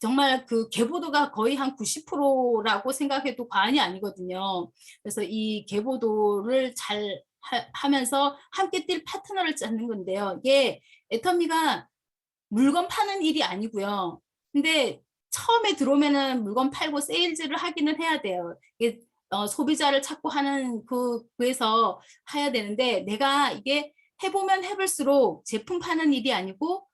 정말 그 계보도가 거의 한 90%라고 생각해도 과언이 아니거든요. 그래서 이 계보도를 잘 하면서 함께 뛸 파트너를 찾는 건데요. 이게 애터미가 물건 파는 일이 아니고요. 근데 처음에 들어오면은 물건 팔고 세일즈를 하기는 해야 돼요. 이게 소비자를 찾고 하는 그에서 해야 되는데 내가 이게 해보면 해볼수록 제품 파는 일이 아니고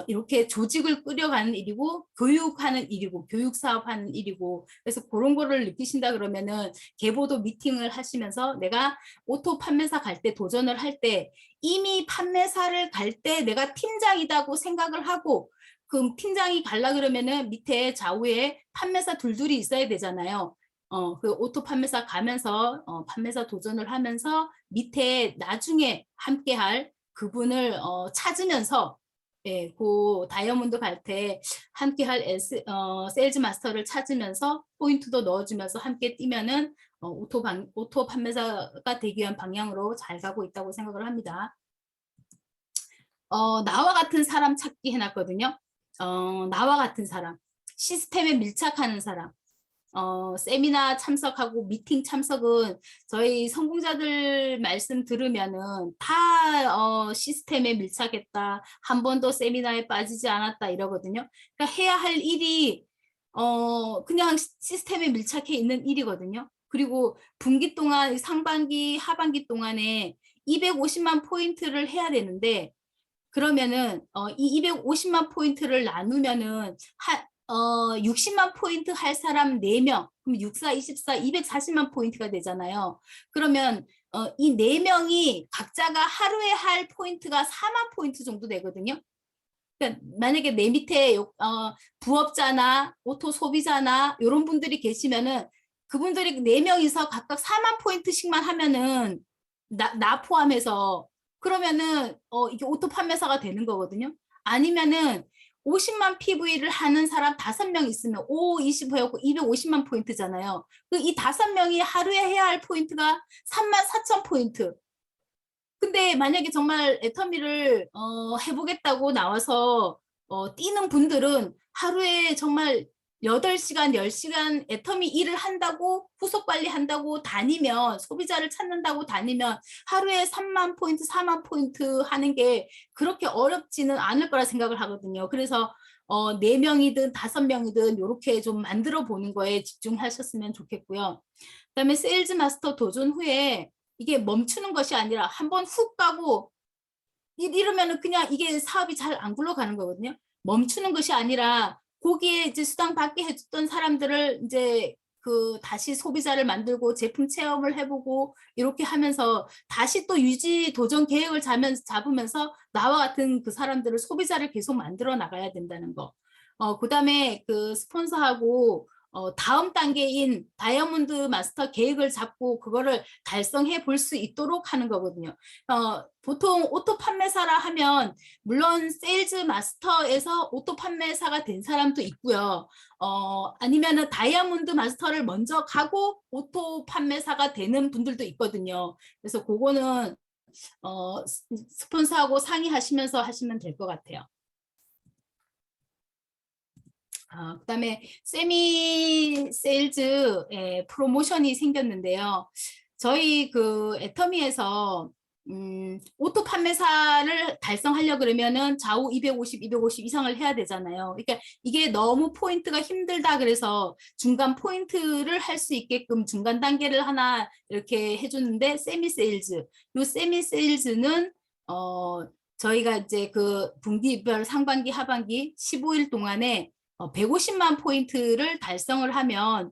이렇게 조직을 꾸려가는 일이고 교육하는 일이고 교육 사업하는 일이고 그래서 그런 거를 느끼신다 그러면은 계보도 미팅을 하시면서 내가 오토 판매사 갈 때 도전을 할 때 이미 판매사를 갈 때 내가 팀장이다고 생각을 하고 그 팀장이 갈라 그러면은 밑에 좌우에 판매사 둘둘이 있어야 되잖아요. 그 오토 판매사 가면서 판매사 도전을 하면서 밑에 나중에 함께 할 그분을 찾으면서 그 다이아몬드 갈 때 함께 할 세일즈 마스터를 찾으면서 포인트도 넣어주면서 함께 뛰면은 오토 판매사가 되기 위한 방향으로 잘 가고 있다고 생각을 합니다. 나와 같은 사람 찾기 해놨거든요. 나와 같은 사람, 시스템에 밀착하는 사람. 세미나 참석하고 미팅 참석은 저희 성공자들 말씀 들으면은 다 시스템에 밀착했다. 한 번도 세미나에 빠지지 않았다 이러거든요. 그러니까 해야 할 일이 그냥 시스템에 밀착해 있는 일이거든요. 그리고 분기 동안 상반기, 하반기 동안에 250만 포인트를 해야 되는데 그러면은 이 250만 포인트를 나누면은 60만 포인트 할 사람 4명, 그럼 6, 4, 24, 240만 포인트가 되잖아요. 그러면 이 4명이 각자가 하루에 할 포인트가 4만 포인트 정도 되거든요. 그러니까 만약에 내 밑에 부업자나 오토 소비자나 이런 분들이 계시면은 그분들이 4명이서 각각 4만 포인트씩만 하면은 나 포함해서 그러면은 이게 오토 판매사가 되는 거거든요. 아니면은 50만 PV를 하는 사람 5명 있으면 5, 25였고 250만 포인트잖아요. 이 5명이 하루에 해야 할 포인트가 3만 4천 포인트. 근데 만약에 정말 애터미를 해보겠다고 나와서 뛰는 분들은 하루에 정말 8시간, 10시간 애터미 일을 한다고 후속 관리한다고 다니면 소비자를 찾는다고 다니면 하루에 3만 포인트, 4만 포인트 하는 게 그렇게 어렵지는 않을 거라 생각을 하거든요. 그래서 4명이든 5명이든 이렇게 좀 만들어 보는 거에 집중하셨으면 좋겠고요. 그다음에 세일즈 마스터 도전 후에 이게 멈추는 것이 아니라 한번 훅 가고 이러면은 그냥 이게 사업이 잘 안 굴러가는 거거든요. 멈추는 것이 아니라 거기에 이제 수당 받게 해줬던 사람들을 이제 다시 소비자를 만들고 제품 체험을 해보고 이렇게 하면서 다시 또 유지 도전 계획을 잡으면서 나와 같은 그 사람들을 소비자를 계속 만들어 나가야 된다는 거. 그다음에 스폰서하고 다음 단계인 다이아몬드 마스터 계획을 잡고 그거를 달성해 볼 수 있도록 하는 거거든요. 보통 오토 판매사라 하면 물론 세일즈 마스터에서 오토 판매사가 된 사람도 있고요. 아니면은 다이아몬드 마스터를 먼저 가고 오토 판매사가 되는 분들도 있거든요. 그래서 그거는 스폰서하고 상의하시면서 하시면 될 것 같아요. 그다음에 세미 세일즈 프로모션이 생겼는데요. 저희 애터미에서 오토 판매사를 달성하려 그러면은 좌우 250, 250 이상을 해야 되잖아요. 그러니까 이게 너무 포인트가 힘들다 그래서 중간 포인트를 할 수 있게끔 중간 단계를 하나 이렇게 해주는데 세미 세일즈. 요 세미 세일즈는 저희가 이제 분기별 상반기, 하반기 15일 동안에 150만 포인트를 달성을 하면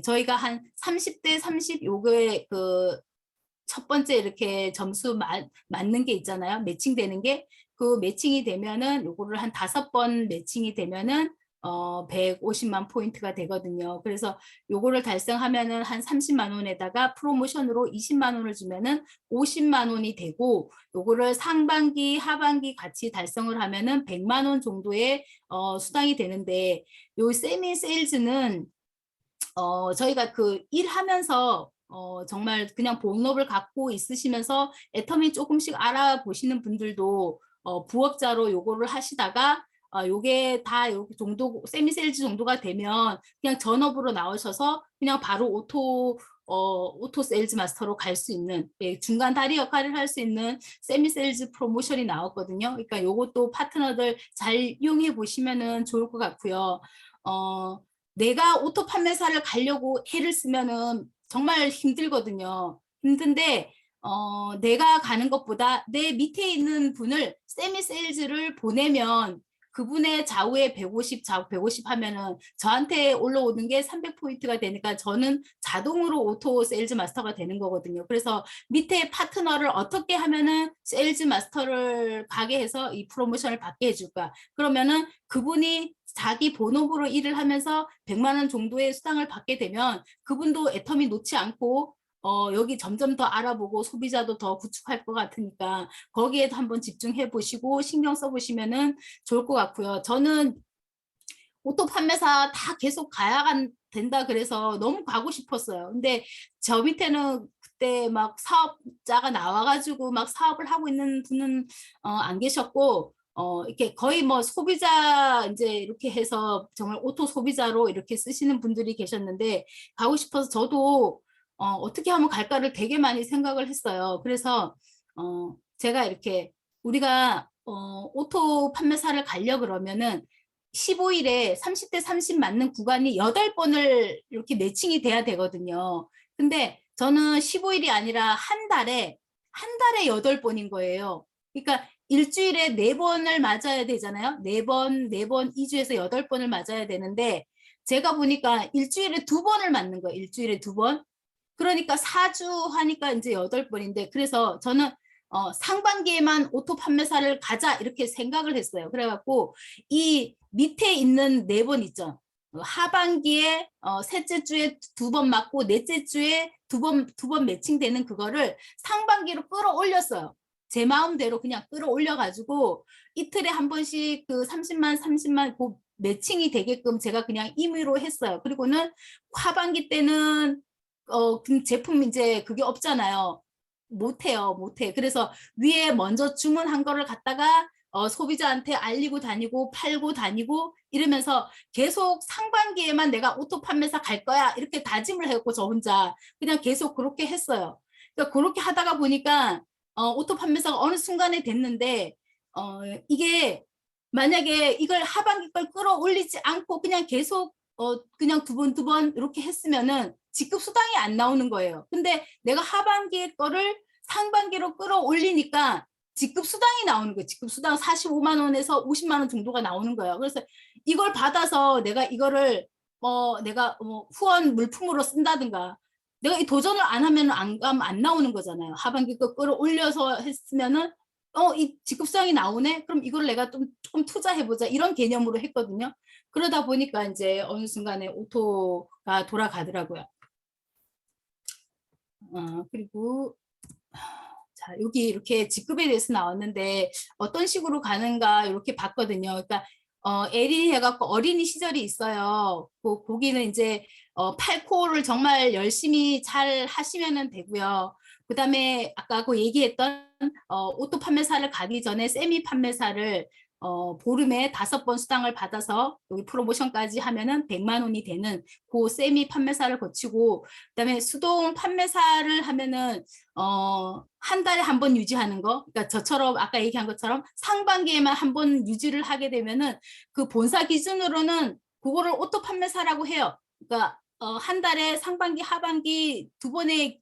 저희가 한 30대 30 요거에 첫 번째 이렇게 점수 맞는 게 있잖아요. 매칭되는 게 그 매칭이 되면은 요거를 한 5번 매칭이 되면은 150만 포인트가 되거든요. 그래서 요거를 달성하면은 한 30만 원에다가 프로모션으로 20만 원을 주면은 50만 원이 되고 요거를 상반기, 하반기 같이 달성을 하면은 100만 원 정도의 수당이 되는데 요 세미 세일즈는 저희가 일하면서 정말 그냥 본업을 갖고 있으시면서 애터미 조금씩 알아보시는 분들도 부업자로 요거를 하시다가 요게 다 요렇게 정도 세미 세일즈 정도가 되면 그냥 전업으로 나오셔서 그냥 바로 오토 세일즈 마스터로 갈 수 있는 중간 다리 역할을 할 수 있는 세미 세일즈 프로모션이 나왔거든요. 그러니까 요것도 파트너들 잘 이용해 보시면은 좋을 것 같고요. 내가 오토 판매사를 가려고 해를 쓰면은 정말 힘들거든요. 힘든데 내가 가는 것보다 내 밑에 있는 분을 세미 세일즈를 보내면 그분의 좌우에 150, 좌우 150 하면은 저한테 올라오는 게 300포인트가 되니까 저는 자동으로 오토 세일즈 마스터가 되는 거거든요. 그래서 밑에 파트너를 어떻게 하면은 세일즈 마스터를 가게 해서 이 프로모션을 받게 해줄까? 그러면은 그분이 자기 본업으로 일을 하면서 100만 원 정도의 수당을 받게 되면 그분도 애터미 놓지 않고 여기 점점 더 알아보고 소비자도 더 구축할 것 같으니까 거기에도 한번 집중해 보시고 신경 써 보시면은 좋을 것 같고요. 저는 오토 판매사 다 계속 가야 된다 그래서 너무 가고 싶었어요. 근데 저 밑에는 그때 막 사업자가 나와가지고 막 사업을 하고 있는 분은 안 계셨고 이렇게 거의 뭐 소비자 이제 이렇게 해서 정말 오토 소비자로 이렇게 쓰시는 분들이 계셨는데 가고 싶어서 저도 어떻게 하면 갈까를 되게 많이 생각을 했어요. 그래서 제가 이렇게 우리가 오토 판매사를 가려 그러면은 15일에 30대 30 맞는 구간이 8번을 이렇게 매칭이 돼야 되거든요. 근데 저는 15일이 아니라 한 달에 8번인 거예요. 그러니까 일주일에 4번을 맞아야 되잖아요. 4번, 4번, 2주에서 8번을 맞아야 되는데 제가 보니까 일주일에 2번을 맞는 거예요. 일주일에 2번. 그러니까 4주 하니까 이제 8번인데 그래서 저는 상반기에만 오토 판매사를 가자 이렇게 생각을 했어요. 그래갖고 이 밑에 있는 4번 있죠. 하반기에 셋째 주에 2번 맞고 넷째 주에 두 번 매칭되는 그거를 상반기로 끌어올렸어요. 제 마음대로 그냥 끌어올려가지고 이틀에 한 번씩 그 30만 그 매칭이 되게끔 제가 그냥 임의로 했어요. 그리고는 하반기 때는 그 제품 이제 그게 없잖아요. 못해. 그래서 위에 먼저 주문한 거를 갖다가 소비자한테 알리고 다니고 팔고 다니고 이러면서 계속 상반기에만 내가 오토 판매사 갈 거야 이렇게 다짐을 했고 저 혼자 그냥 계속 그렇게 했어요. 그러니까 그렇게 하다가 보니까 오토 판매사가 어느 순간에 됐는데 이게 만약에 이걸 하반기 걸 끌어올리지 않고 그냥 계속 그냥 두 번 이렇게 했으면은 직급 수당이 안 나오는 거예요. 근데 내가 하반기에 거를 상반기로 끌어올리니까 직급 수당이 나오는 거예요. 직급 수당 45만 원에서 50만 원 정도가 나오는 거예요. 그래서 이걸 받아서 내가 이거를 내가 후원 물품으로 쓴다든가 내가 이 도전을 안 하면 안 나오는 거잖아요. 하반기 거 끌어올려서 했으면은 이 직급 수당이 나오네? 그럼 이걸 내가 조금 투자해보자. 이런 개념으로 했거든요. 그러다 보니까 이제 어느 순간에 오토가 돌아가더라고요. 그리고 자 여기 이렇게 직급에 대해서 나왔는데 어떤 식으로 가는가 이렇게 봤거든요. 그러니까 에리 해갖고 어린이 시절이 있어요. 거기는 이제 8코어를 정말 열심히 잘 하시면 되고요. 그 다음에 아까 그 얘기했던 오토 판매사를 가기 전에 세미 판매사를 보름에 5번 수당을 받아서 여기 프로모션까지 하면은 100만 원이 되는 그 세미 판매사를 거치고 그다음에 수동 판매사를 하면은 한 달에 한 번 유지하는 거. 그러니까 저처럼 아까 얘기한 것처럼 상반기에만 한 번 유지를 하게 되면은 그 본사 기준으로는 그거를 오토 판매사라고 해요. 그러니까 한 달에 상반기 하반기 2번의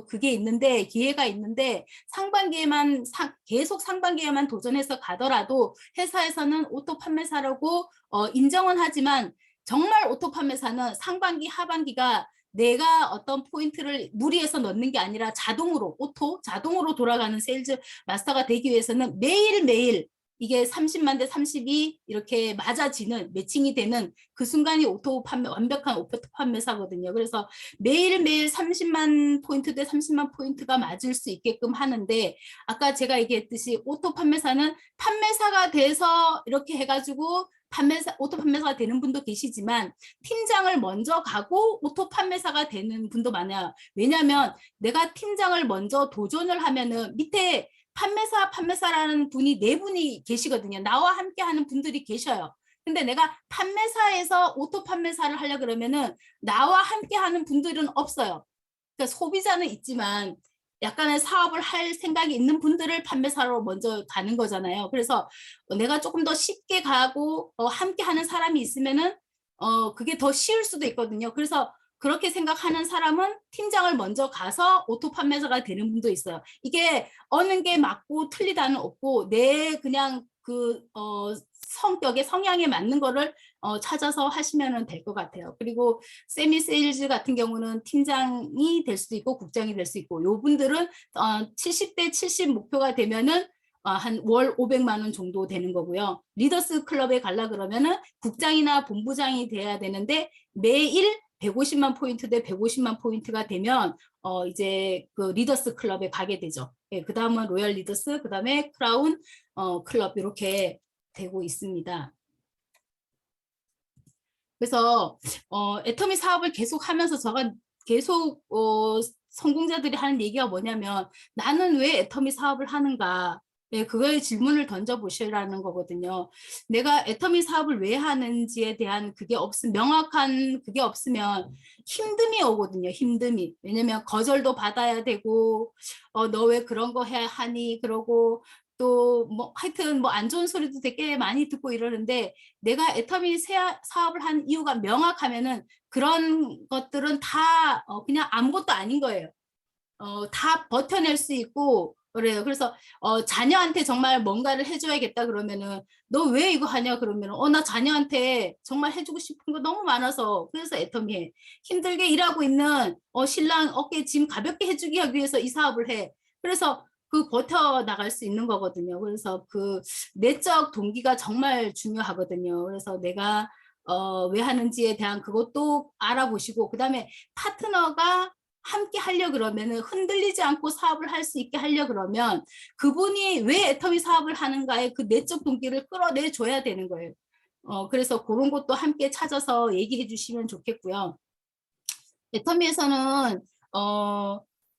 그게 있는데 기회가 있는데 상반기에만 계속 상반기에만 도전해서 가더라도 회사에서는 오토 판매사라고 인정은 하지만 정말 오토 판매사는 상반기 하반기가 내가 어떤 포인트를 무리해서 넣는 게 아니라 자동으로 자동으로 돌아가는 세일즈 마스터가 되기 위해서는 매일매일 이게 30만 대 32 이렇게 맞아지는 매칭이 되는 그 순간이 완벽한 오토 판매사거든요. 그래서 매일매일 30만 포인트 대 30만 포인트가 맞을 수 있게끔 하는데 아까 제가 얘기했듯이 오토 판매사는 판매사가 돼서 이렇게 해가지고 오토 판매사가 되는 분도 계시지만 팀장을 먼저 가고 오토 판매사가 되는 분도 많아요. 왜냐하면 내가 팀장을 먼저 도전을 하면은 밑에 판매사라는 분이 4분이 계시거든요. 나와 함께 하는 분들이 계셔요. 근데 내가 판매사에서 오토 판매사를 하려 그러면은 나와 함께 하는 분들은 없어요. 그러니까 소비자는 있지만 약간의 사업을 할 생각이 있는 분들을 판매사로 먼저 가는 거잖아요. 그래서 내가 조금 더 쉽게 가고 함께 하는 사람이 있으면은 그게 더 쉬울 수도 있거든요. 그래서 그렇게 생각하는 사람은 팀장을 먼저 가서 오토 판매사가 되는 분도 있어요. 이게 어느 게 맞고 틀리다는 없고 내 그냥 그 성격에 성향에 맞는 거를 찾아서 하시면 될 것 같아요. 그리고 세미 세일즈 같은 경우는 팀장이 될 수도 있고 국장이 될 수 있고 요 분들은 70대 70 목표가 되면은 한 월 500만 원 정도 되는 거고요. 리더스 클럽에 가려 그러면은 국장이나 본부장이 돼야 되는데 매일 150만 포인트 대 150만 포인트가 되면 이제 그 리더스 클럽에 가게 되죠. 예, 그 다음은 로열 리더스, 그 다음에 크라운 클럽 이렇게 되고 있습니다. 그래서 애터미 사업을 계속 하면서 제가 계속 성공자들이 하는 얘기가 뭐냐면 나는 왜 애터미 사업을 하는가? 예, 그거에 질문을 던져보시라는 거거든요. 내가 애터미 사업을 왜 하는지에 대한 명확한 그게 없으면 힘듦이 오거든요. 힘듦이. 왜냐면 거절도 받아야 되고, 너 왜 그런 거 해야 하니? 그러고, 또 뭐 하여튼 뭐 안 좋은 소리도 되게 많이 듣고 이러는데, 내가 애터미 사업을 한 이유가 명확하면은 그런 것들은 다 그냥 아무것도 아닌 거예요. 다 버텨낼 수 있고 그래요. 그래서 자녀한테 정말 뭔가를 해줘야겠다 그러면은 너 왜 이거 하냐 그러면은 나 자녀한테 정말 해주고 싶은 거 너무 많아서 그래서 애터미 해. 힘들게 일하고 있는 신랑 어깨 짐 가볍게 해주기 하기 위해서 이 사업을 해. 그래서 그 버텨 나갈 수 있는 거거든요. 그래서 그 내적 동기가 정말 중요하거든요. 그래서 내가 왜 하는지에 대한 그것도 알아보시고 그다음에 파트너가 함께 하려 그러면은 흔들리지 않고 사업을 할 수 있게 하려 그러면 그분이 왜 애터미 사업을 하는가에 그 내적 동기를 끌어내 줘야 되는 거예요. 그래서 그런 것도 함께 찾아서 얘기해 주시면 좋겠고요. 애터미에서는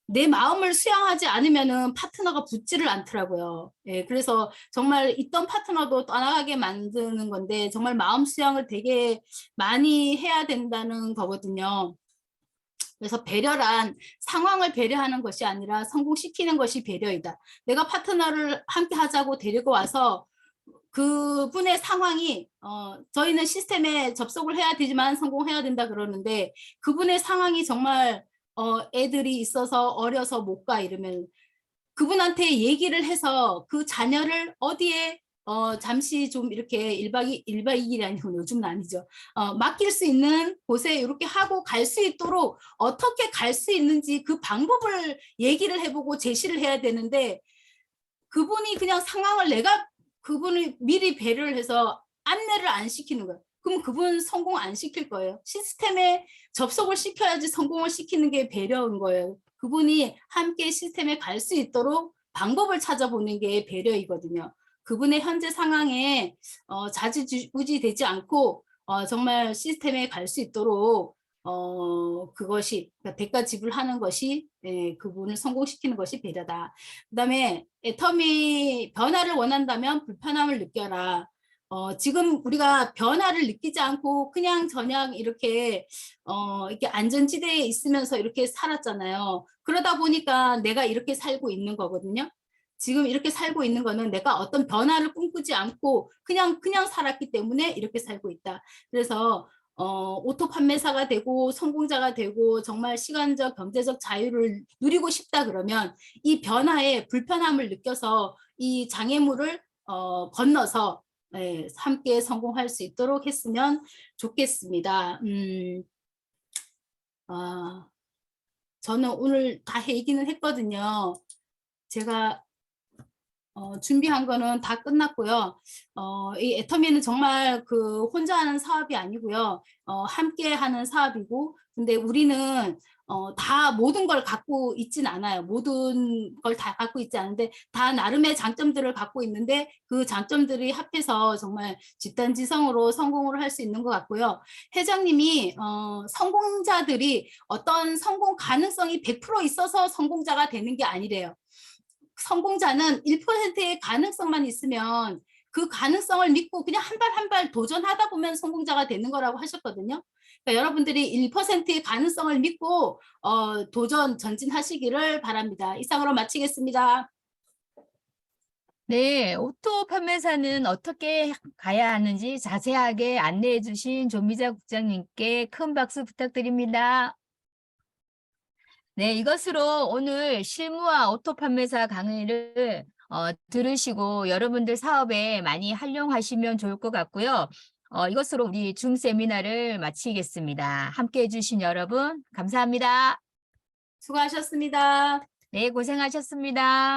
내 마음을 수양하지 않으면은 파트너가 붙지를 않더라고요. 예, 그래서 정말 있던 파트너도 떠나가게 만드는 건데 정말 마음 수양을 되게 많이 해야 된다는 거거든요. 그래서 배려란 상황을 배려하는 것이 아니라 성공시키는 것이 배려이다. 내가 파트너를 함께 하자고 데리고 와서 그분의 상황이 저희는 시스템에 접속을 해야 되지만 성공해야 된다 그러는데 그분의 상황이 정말 애들이 있어서 어려서 못 가 이러면 그분한테 얘기를 해서 그 자녀를 어디에 잠시 좀 이렇게 1박 2일이 아니고 요즘은 아니죠. 맡길 수 있는 곳에 이렇게 하고 갈 수 있도록 어떻게 갈 수 있는지 그 방법을 얘기를 해보고 제시를 해야 되는데 그분이 그냥 상황을 내가 그분을 미리 배려를 해서 안내를 안 시키는 거예요. 그럼 그분 성공 안 시킬 거예요. 시스템에 접속을 시켜야지 성공을 시키는 게 배려인 거예요. 그분이 함께 시스템에 갈 수 있도록 방법을 찾아보는 게 배려이거든요. 그분의 현재 상황에 좌지우지 되지 않고 정말 시스템에 갈 수 있도록 그것이 그러니까 대가 지불하는 것이 그분을 성공시키는 것이 배려다. 그다음에 애터미 변화를 원한다면 불편함을 느껴라. 지금 우리가 변화를 느끼지 않고 그냥 이렇게 이렇게 안전지대에 있으면서 이렇게 살았잖아요. 그러다 보니까 내가 이렇게 살고 있는 거거든요. 지금 이렇게 살고 있는 거는 내가 어떤 변화를 꿈꾸지 않고 그냥 살았기 때문에 이렇게 살고 있다. 그래서 오토 판매사가 되고 성공자가 되고 정말 시간적 경제적 자유를 누리고 싶다 그러면 이 변화에 불편함을 느껴서 이 장애물을 건너서 함께 성공할 수 있도록 했으면 좋겠습니다. 저는 오늘 다 얘기는 했거든요. 제가 준비한 거는 다 끝났고요. 이 애터미는 정말 그 혼자 하는 사업이 아니고요. 함께 하는 사업이고, 근데 우리는 다 모든 걸 갖고 있진 않아요. 모든 걸 다 갖고 있지 않은데 다 나름의 장점들을 갖고 있는데 그 장점들이 합해서 정말 집단지성으로 성공을 할 수 있는 것 같고요. 회장님이 성공자들이 어떤 성공 가능성이 100% 있어서 성공자가 되는 게 아니래요. 성공자는 1%의 가능성만 있으면 그 가능성을 믿고 그냥 한 발 한 발 도전하다 보면 성공자가 되는 거라고 하셨거든요. 그러니까 여러분들이 1%의 가능성을 믿고 전진하시기를 바랍니다. 이상으로 마치겠습니다. 네, 오토 판매사는 어떻게 가야 하는지 자세하게 안내해 주신 조미자 국장님께 큰 박수 부탁드립니다. 네, 이것으로 오늘 실무와 오토 판매사 강의를 들으시고 여러분들 사업에 많이 활용하시면 좋을 것 같고요. 이것으로 우리 줌 세미나를 마치겠습니다. 함께 해주신 여러분 감사합니다. 수고하셨습니다. 네, 고생하셨습니다.